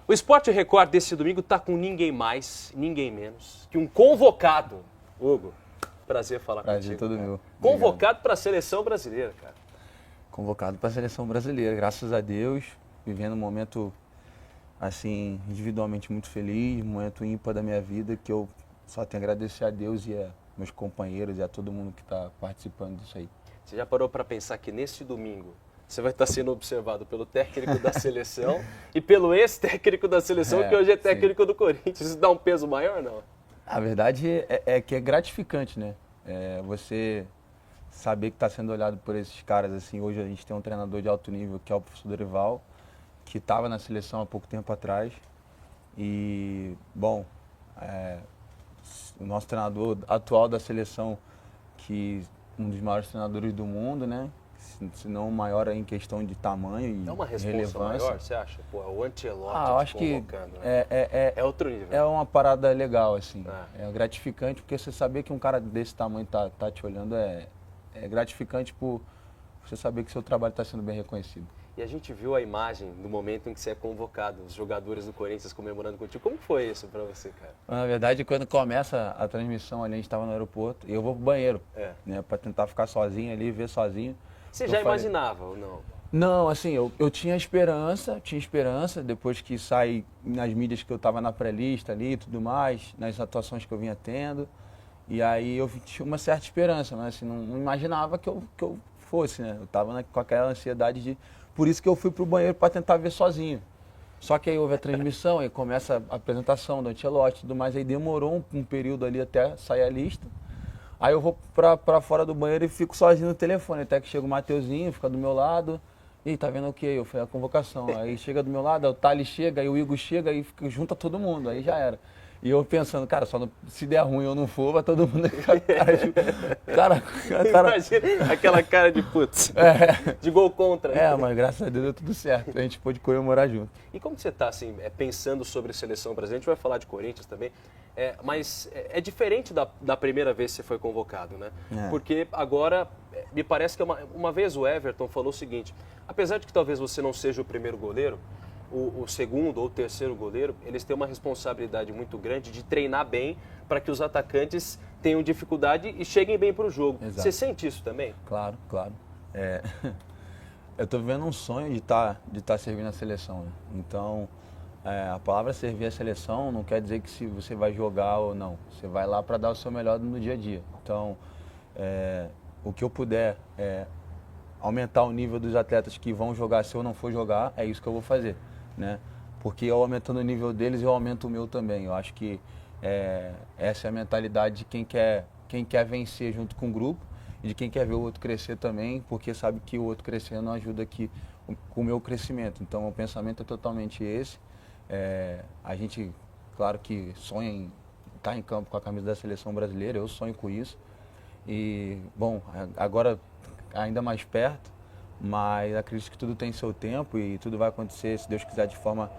O Sport Record desse domingo está com ninguém mais, ninguém menos que um convocado. Hugo, prazer falar Prazer contigo. todo meu. Convocado para a seleção brasileira, cara. Convocado para a seleção brasileira, graças a Deus, vivendo um momento assim, individualmente muito feliz, um momento ímpar da minha vida, que eu só tenho a agradecer a Deus e a meus companheiros e a todo mundo que está participando disso aí. Você já parou para pensar que nesse domingo você vai estar sendo observado pelo técnico da seleção e pelo ex-técnico da seleção, que hoje é técnico do Corinthians? Isso dá um peso maior, não? A verdade é que é gratificante, né? Você saber que está sendo olhado por esses caras, assim. Hoje a gente tem um treinador de alto nível, que é o professor Dorival, que estava na seleção há pouco tempo atrás. E, bom, o nosso treinador atual da seleção, que um dos maiores treinadores do mundo, né? Se não o maior em questão de tamanho e relevância. É uma responsa maior, você acha? Pô, o Ancelotti eu acho que né? É outro nível. É uma parada legal, assim. É gratificante, porque você saber que um cara desse tamanho tá te olhando é gratificante por você saber que seu trabalho está sendo bem reconhecido. E a gente viu a imagem do momento em que você é convocado, os jogadores do Corinthians comemorando contigo. Como foi isso pra você, cara? Na verdade, quando começa a transmissão ali, a gente estava no aeroporto, e eu vou pro banheiro, né, para tentar ficar sozinho ali, ver sozinho. Você já imaginava ou não? Não, assim, eu tinha esperança, depois que saí nas mídias que eu estava na pré-lista ali e tudo mais, nas atuações que eu vinha tendo. E aí eu tinha uma certa esperança, mas assim, não imaginava que eu fosse, né? Eu estava com aquela ansiedade de... Por isso que eu fui pro banheiro para tentar ver sozinho. Só que aí houve a transmissão, aí começa a apresentação do Ancelotti e tudo mais, aí demorou um período ali até sair a lista. Aí eu vou pra fora do banheiro e fico sozinho no telefone, até que chega o Mateuzinho, fica do meu lado. E tá vendo o quê? Eu fui a convocação. Aí chega do meu lado, o Thales chega, aí o Igor chega e junta todo mundo, aí já era. E eu pensando, cara, se der ruim eu não for, vai todo mundo ficar cara. Imagina aquela cara de putz, de gol contra. Mas graças a Deus deu tudo certo, a gente pôde comemorar junto. E como que você está assim, pensando sobre a seleção brasileira? A gente vai falar de Corinthians também, mas é diferente da primeira vez que você foi convocado, né? Porque agora, me parece que uma vez o Everton falou o seguinte, apesar de que talvez você não seja o primeiro goleiro, o segundo ou terceiro goleiro, eles têm uma responsabilidade muito grande de treinar bem para que os atacantes tenham dificuldade e cheguem bem para o jogo. Exato. Você sente isso também? Claro. Eu estou vivendo um sonho de tá servindo a seleção, né? Então, a palavra servir a seleção não quer dizer que se você vai jogar ou não. Você vai lá para dar o seu melhor no dia a dia. Então, o que eu puder aumentar o nível dos atletas que vão jogar, se eu não for jogar, é isso que eu vou fazer, né? Porque eu aumentando o nível deles, eu aumento o meu também. Eu acho que essa é a mentalidade de quem quer vencer junto com o grupo e de quem quer ver o outro crescer também, porque sabe que o outro crescendo ajuda aqui com o meu crescimento. Então, o pensamento é totalmente esse. A gente, claro que sonha em estar em campo com a camisa da seleção brasileira, eu sonho com isso. E, bom, agora ainda mais perto, mas acredito que tudo tem seu tempo e tudo vai acontecer, se Deus quiser, de forma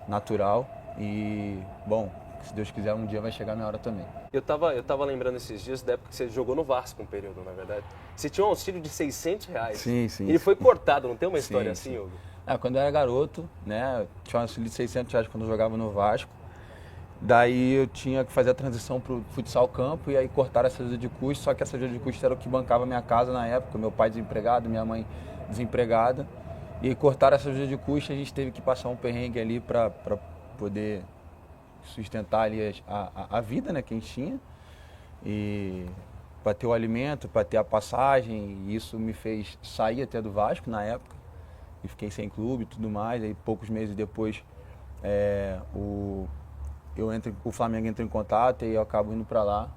natural. E, bom, se Deus quiser, um dia vai chegar a minha hora também. Eu tava lembrando esses dias da época que você jogou no Vasco um período, na verdade. Você tinha um auxílio de R$600. Sim. Ele foi cortado, não tem uma história assim, Hugo? Quando eu era garoto, né, tinha um auxílio de R$600 quando eu jogava no Vasco. Daí eu tinha que fazer a transição para o futsal campo e aí cortaram essa ajuda de custo, só que essa ajuda de custo era o que bancava a minha casa na época, meu pai desempregado, minha mãe desempregada. E aí cortaram essa ajuda de custo e a gente teve que passar um perrengue ali para poder sustentar ali a vida, né, que a gente tinha. E para ter o alimento, para ter a passagem, e isso me fez sair até do Vasco na época. E fiquei sem clube e tudo mais, aí poucos meses depois o Flamengo entra em contato e eu acabo indo para lá.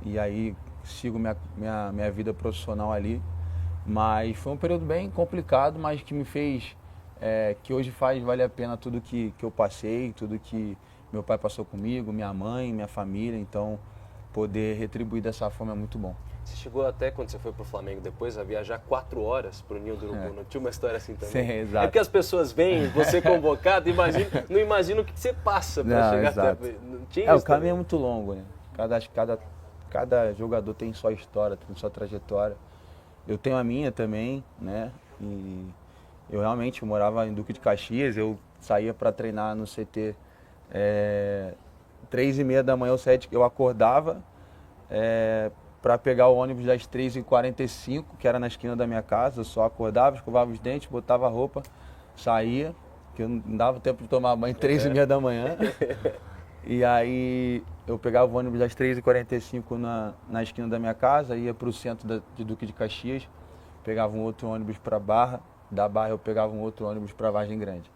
E aí sigo minha vida profissional ali. Mas foi um período bem complicado, mas que me fez, que hoje faz valer a pena tudo que eu passei, tudo que meu pai passou comigo, minha mãe, minha família. Então, poder retribuir dessa forma é muito bom. Você chegou até, quando você foi pro Flamengo depois, a viajar 4 horas pro Ninho do Urubu. Não tinha uma história assim também? Sim, exato. É porque as pessoas veem você convocado e não imaginam o que você passa para chegar até... Não tinha isso o caminho também? é muito longo, né? Cada jogador tem sua história, tem sua trajetória. Eu tenho a minha também, né? E eu realmente morava em Duque de Caxias, eu saía para treinar no CT 3h30 da manhã, ou 7, eu acordava para pegar o ônibus das 3h45, que era na esquina da minha casa. Eu só acordava, escovava os dentes, botava a roupa, saía, que eu não dava tempo de tomar banho 3h30 da manhã. E aí eu pegava o ônibus das 3h45 na esquina da minha casa, ia para o centro de Duque de Caxias, pegava um outro ônibus para Barra, da Barra eu pegava um outro ônibus para Vargem Grande.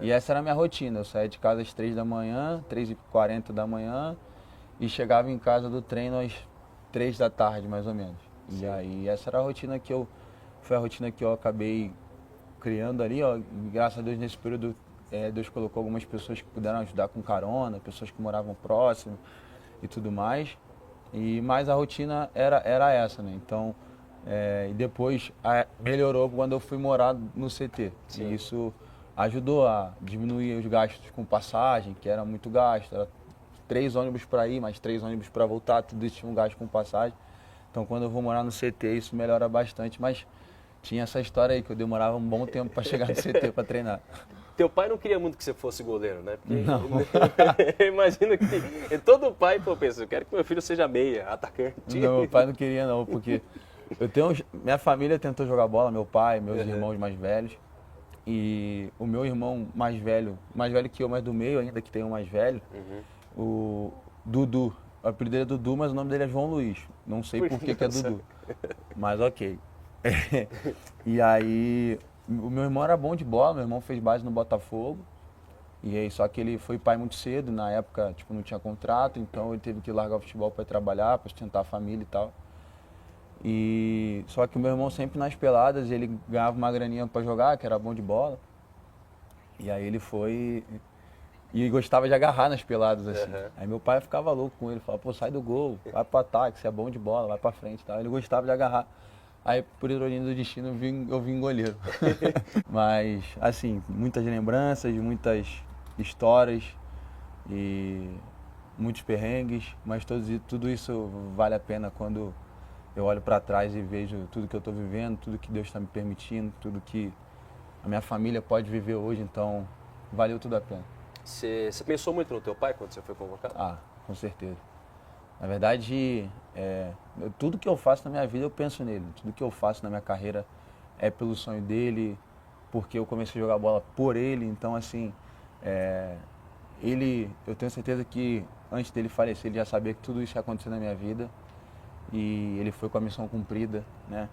E essa era a minha rotina, eu saía de casa às 3 da manhã, 3h40 da manhã, e chegava em casa do treino às 3 da tarde, mais ou menos. Sim. E aí essa era a rotina foi a rotina que eu acabei criando ali, ó. Graças a Deus nesse período Deus colocou algumas pessoas que puderam ajudar com carona, pessoas que moravam próximo e tudo mais. Mas a rotina era essa, né? Então, e depois melhorou quando eu fui morar no CT. Sim. E isso ajudou a diminuir os gastos com passagem, que era muito gasto. Era 3 ônibus para ir, mais 3 ônibus para voltar, tudo isso tinha um gasto com passagem. Então, quando eu vou morar no CT, isso melhora bastante. Mas tinha essa história aí, que eu demorava um bom tempo para chegar no CT para treinar. Teu pai não queria muito que você fosse goleiro, né? Porque não. Imagina que todo pai pensa, eu quero que meu filho seja meia, atacante. Não, meu pai não queria não, porque minha família tentou jogar bola, meu pai, meus irmãos mais velhos. E o meu irmão mais velho que eu, mas do meio ainda, que tem um mais velho, o Dudu. O apelido dele é Dudu, mas o nome dele é João Luiz. Não sei por que é Dudu, mas ok. E aí, o meu irmão era bom de bola, meu irmão fez base no Botafogo. E aí, só que ele foi pai muito cedo, na época, tipo, não tinha contrato, então ele teve que largar o futebol para trabalhar, para sustentar a família e tal. E só que o meu irmão sempre nas peladas, ele ganhava uma graninha para jogar, que era bom de bola. E aí ele foi e gostava de agarrar nas peladas, assim. Aí meu pai ficava louco com ele, falava, pô, sai do gol, vai pro ataque, você é bom de bola, vai pra frente e tal. Ele gostava de agarrar. Aí, por ironia do destino, eu vim goleiro. Mas, assim, muitas lembranças, muitas histórias e muitos perrengues, mas tudo isso vale a pena quando eu olho para trás e vejo tudo que eu estou vivendo, tudo que Deus está me permitindo, tudo que a minha família pode viver hoje, então valeu tudo a pena. Você pensou muito no teu pai quando você foi convocado? Ah, com certeza. Na verdade, tudo que eu faço na minha vida eu penso nele. Tudo que eu faço na minha carreira é pelo sonho dele, porque eu comecei a jogar bola por ele. Então, assim, eu tenho certeza que antes dele falecer, ele já sabia que tudo isso ia acontecer na minha vida. E ele foi com a missão cumprida, né?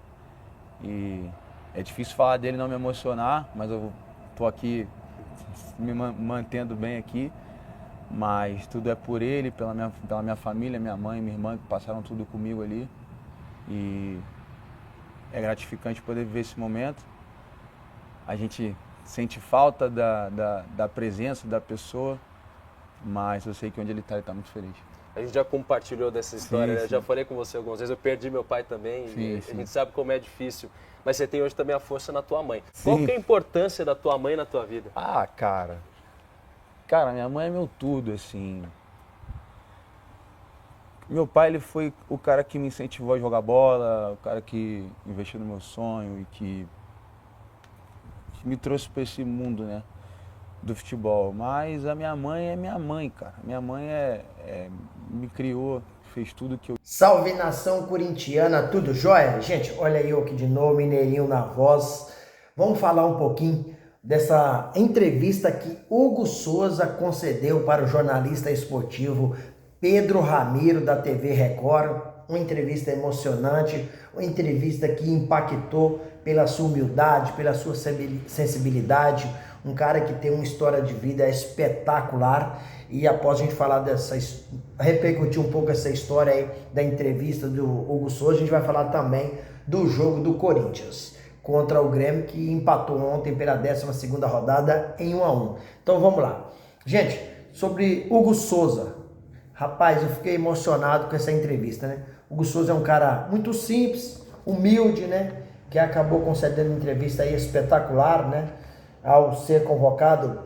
E é difícil falar dele, não me emocionar, mas eu tô aqui me mantendo bem aqui. Mas tudo é por ele, pela minha família, minha mãe, minha irmã, que passaram tudo comigo ali. E é gratificante poder viver esse momento. A gente sente falta da presença da pessoa, mas eu sei que onde ele está muito feliz. A gente já compartilhou dessa história, sim, né? Já falei com você algumas vezes, eu perdi meu pai também, sim. A gente sabe como é difícil. Mas você tem hoje também a força na tua mãe. Sim. Qual que é a importância da tua mãe na tua vida? Ah, cara, minha mãe é meu tudo, assim. Meu pai, ele foi o cara que me incentivou a jogar bola, o cara que investiu no meu sonho e que me trouxe para esse mundo, né, do futebol. Mas a minha mãe é minha mãe, cara. Minha mãe me criou, fez tudo que eu... Salve, nação corintiana, tudo jóia? Gente, olha eu aqui de novo, Mineirinho na voz. Vamos falar um pouquinho dessa entrevista que Hugo Souza concedeu para o jornalista esportivo Pedro Ramiro, da TV Record. Uma entrevista emocionante, uma entrevista que impactou pela sua humildade, pela sua sensibilidade. Um cara que tem uma história de vida espetacular. E após a gente falar repercutir um pouco essa história aí da entrevista do Hugo Souza, a gente vai falar também do jogo do Corinthians contra o Grêmio, que empatou ontem pela 12ª rodada em 1-1. Então vamos lá. Gente, sobre Hugo Souza. Rapaz, eu fiquei emocionado com essa entrevista, né? Hugo Souza é um cara muito simples, humilde, né? Que acabou concedendo uma entrevista aí espetacular, né? Ao ser convocado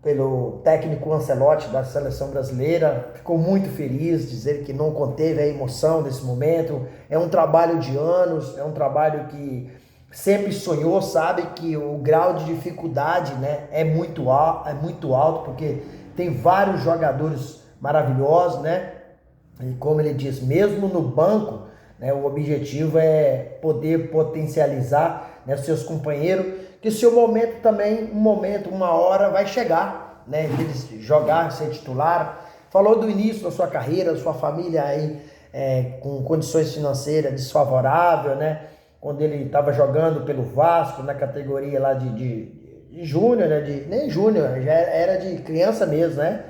pelo técnico Ancelotti da seleção brasileira. Ficou muito feliz, dizer que não conteve a emoção desse momento. É um trabalho de anos, é um trabalho que sempre sonhou, sabe que o grau de dificuldade, né, é muito alto, porque tem vários jogadores maravilhosos, né? E como ele diz, mesmo no banco, né, o objetivo é poder potencializar, né, seus companheiros, que seu momento também, uma hora vai chegar, né, deles jogar, ser titular. Falou do início da sua carreira, da sua família aí com condições financeiras desfavoráveis, né, quando ele estava jogando pelo Vasco na categoria lá de júnior, né, nem júnior, já era de criança mesmo, né?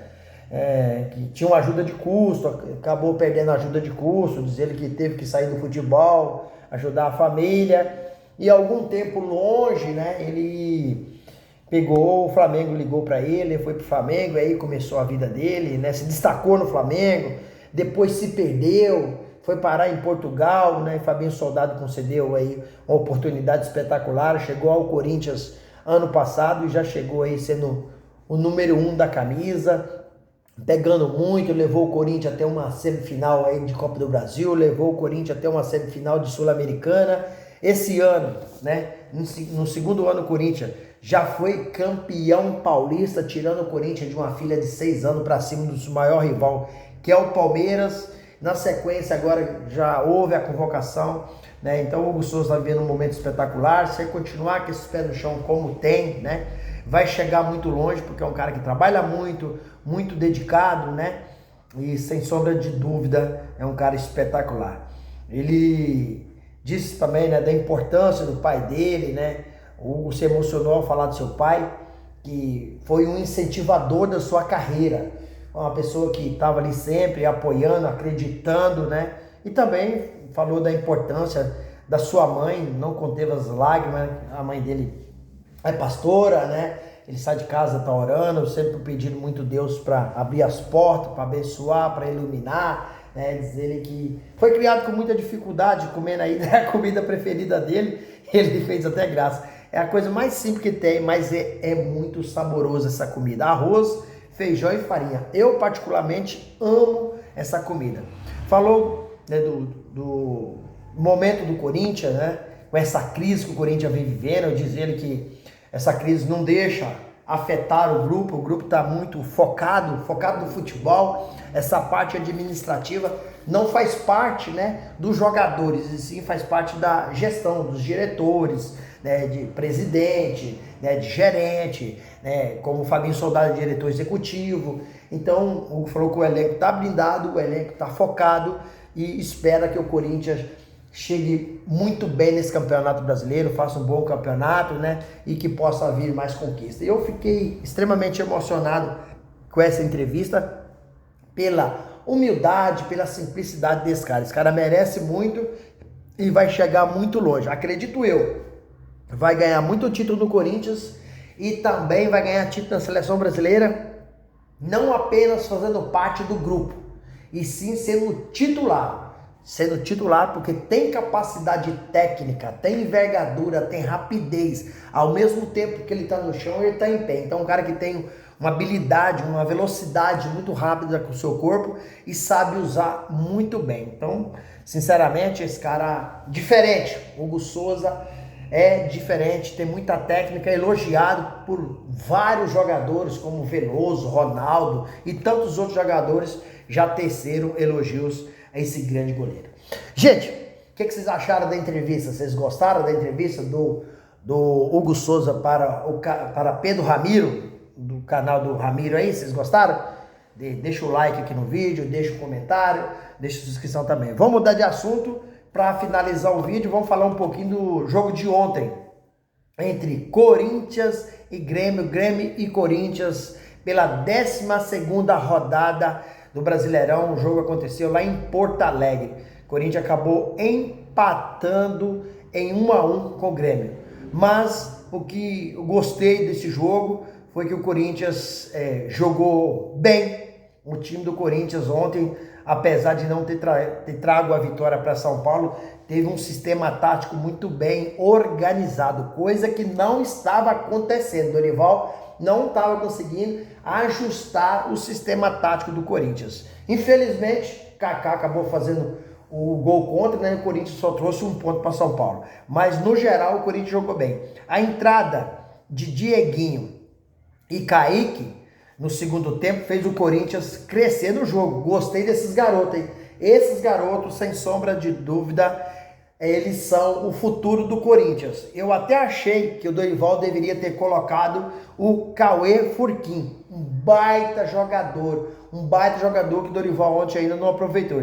Que tinha uma ajuda de custo, acabou perdendo a ajuda de custo, diz ele que teve que sair do futebol, ajudar a família, e algum tempo longe, né, ele pegou, o Flamengo ligou para ele foi pro Flamengo, aí começou a vida dele, né, se destacou no Flamengo, depois se perdeu, foi parar em Portugal, né, e Fabinho Soldado concedeu aí uma oportunidade espetacular, chegou ao Corinthians ano passado e já chegou aí sendo o número 1 da camisa, pegando muito, levou o Corinthians até uma semifinal aí de Copa do Brasil, levou o Corinthians até uma semifinal de Sul-Americana. Esse ano, né, no segundo ano o Corinthians já foi campeão paulista, tirando o Corinthians de uma filha de 6 anos para cima do maior rival, que é o Palmeiras. Na sequência agora já houve a convocação, né, então o Hugo Souza está vivendo um momento espetacular. Se ele continuar com esses pés no chão como tem, né, vai chegar muito longe, porque é um cara que trabalha muito, muito dedicado, né? E sem sombra de dúvida é um cara espetacular. Ele disse também, né, da importância do pai dele, né? O Hugo se emocionou ao falar do seu pai, que foi um incentivador da sua carreira. Uma pessoa que estava ali sempre apoiando, acreditando, né? E também falou da importância da sua mãe, não conteve as lágrimas. A mãe dele é pastora, né? Ele sai de casa, tá orando, sempre pedindo muito Deus para abrir as portas, para abençoar, para iluminar, né? Diz ele que foi criado com muita dificuldade, comendo aí a comida preferida dele, ele fez até graça. É a coisa mais simples que tem, mas é muito saborosa essa comida. Arroz, feijão e farinha. Eu particularmente amo essa comida. Falou, né, do momento do Corinthians, né? Com essa crise que o Corinthians vem vivendo, diz ele que essa crise não deixa afetar o grupo está muito focado no futebol, essa parte administrativa não faz parte, né, dos jogadores, e sim faz parte da gestão, dos diretores, né, de presidente, né, de gerente, né, como o Fabinho Soldado, diretor executivo. Então, o Hugo falou que o elenco está blindado, o elenco está focado e espera que o Corinthians chegue muito bem nesse campeonato brasileiro, faça um bom campeonato, né, e que possa vir mais conquista. Eu fiquei extremamente emocionado com essa entrevista, pela humildade, pela simplicidade desse cara. Esse cara merece muito e vai chegar muito longe, acredito eu. Vai ganhar muito título no Corinthians e também vai ganhar título na seleção brasileira, não apenas fazendo parte do grupo, e sim sendo titular. Sendo titular porque tem capacidade técnica, tem envergadura, tem rapidez. Ao mesmo tempo que ele está no chão, ele está em pé. Então, um cara que tem uma habilidade, uma velocidade muito rápida com o seu corpo e sabe usar muito bem. Então, sinceramente, esse cara diferente. Hugo Souza é diferente, tem muita técnica, elogiado por vários jogadores como Veloso, Ronaldo e tantos outros jogadores já teceram elogios a esse grande goleiro. Gente, o que vocês acharam da entrevista? Vocês gostaram da entrevista do Hugo Souza para Pedro Ramiro, do canal do Ramiro aí? Vocês gostaram? Deixa o like aqui no vídeo, deixa o comentário, deixa a inscrição também. Vamos mudar de assunto para finalizar o vídeo. Vamos falar um pouquinho do jogo de ontem entre Corinthians e Grêmio. Grêmio e Corinthians pela 12ª rodada do Brasileirão. O jogo aconteceu lá em Porto Alegre. O Corinthians acabou empatando em 1-1 com o Grêmio. Mas o que eu gostei desse jogo foi que o Corinthians jogou bem. O time do Corinthians ontem, apesar de não ter trago a vitória para São Paulo, teve um sistema tático muito bem organizado, coisa que não estava acontecendo. O Dorival não estava conseguindo ajustar o sistema tático do Corinthians. Infelizmente, Kaká acabou fazendo o gol contra, né? O Corinthians só trouxe um ponto para São Paulo. Mas no geral o Corinthians jogou bem. A entrada de Dieguinho e Kaique no segundo tempo fez o Corinthians crescer no jogo. Gostei desses garotos, hein? Esses garotos, sem sombra de dúvida, eles são o futuro do Corinthians. Eu até achei que o Dorival deveria ter colocado o Cauê Furquim, um baita jogador que o Dorival ontem ainda não aproveitou.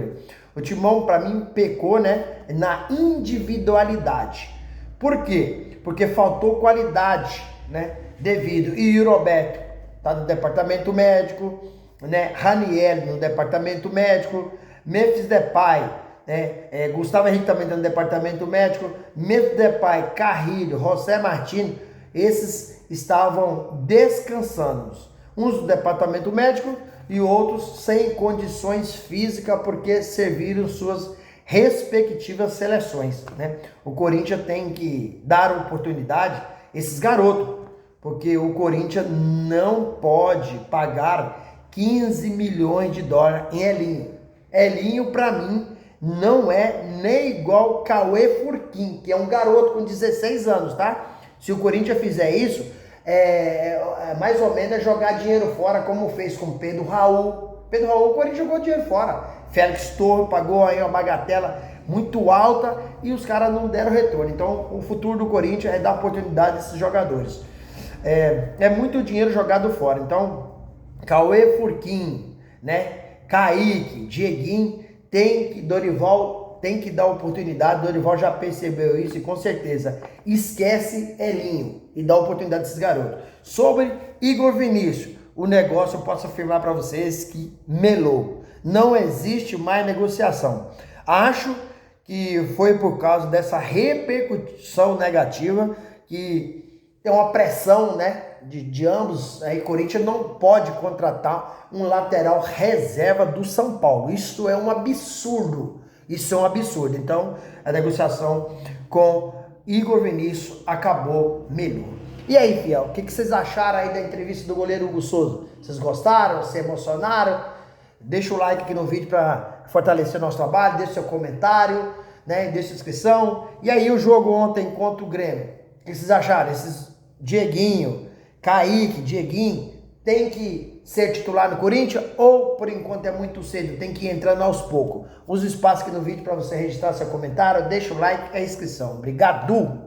O Timão, para mim, pecou, né, na individualidade. Por quê? Porque faltou qualidade, né, devido. E o Roberto tá no departamento médico, né, Raniel no departamento médico, Memphis Depay, Gustavo Henrique também está no departamento médico, Memphis Depay, Carrilho, José Martins, esses estavam descansando. Uns do departamento médico e outros sem condições físicas porque serviram suas respectivas seleções, né? O Corinthians tem que dar oportunidade a esses garotos, porque o Corinthians não pode pagar 15 milhões de dólares em Elinho. Elinho, para mim, não é nem igual Cauê Furquim, que é um garoto com 16 anos, tá? Se o Corinthians fizer isso, mais ou menos jogar dinheiro fora, como fez com Pedro Raul. Pedro Raul, o Corinthians jogou dinheiro fora. Félix Torres pagou aí uma bagatela muito alta e os caras não deram retorno. Então, o futuro do Corinthians é dar oportunidade a esses jogadores. É muito dinheiro jogado fora. Então, Cauê Furquim, né? Kaique, Dieguinho, Dorival tem que dar oportunidade. Dorival já percebeu isso e com certeza esquece Elinho e dá oportunidade a esses garotos. Sobre Igor Vinícius, o negócio eu posso afirmar para vocês que melou. Não existe mais negociação. Acho que foi por causa dessa repercussão negativa que tem uma pressão, né, de ambos. Aí Corinthians não pode contratar um lateral reserva do São Paulo. Isso é um absurdo. Isso é um absurdo. Então, a negociação com Igor Vinícius acabou melhor. E aí, fiel, o que vocês acharam aí da entrevista do goleiro Hugo Souza? Vocês gostaram? Se emocionaram? Deixa o like aqui no vídeo para fortalecer o nosso trabalho. Deixa seu comentário, né? Deixa a inscrição. E aí, o jogo ontem contra o Grêmio. O que vocês acharam? Esses Dieguinho, Kaique, Dieguinho, tem que ser titular no Corinthians ou, por enquanto, é muito cedo, tem que ir entrando aos poucos? Use o espaço aqui no vídeo para você registrar seu comentário, deixa o like e a inscrição. Obrigado!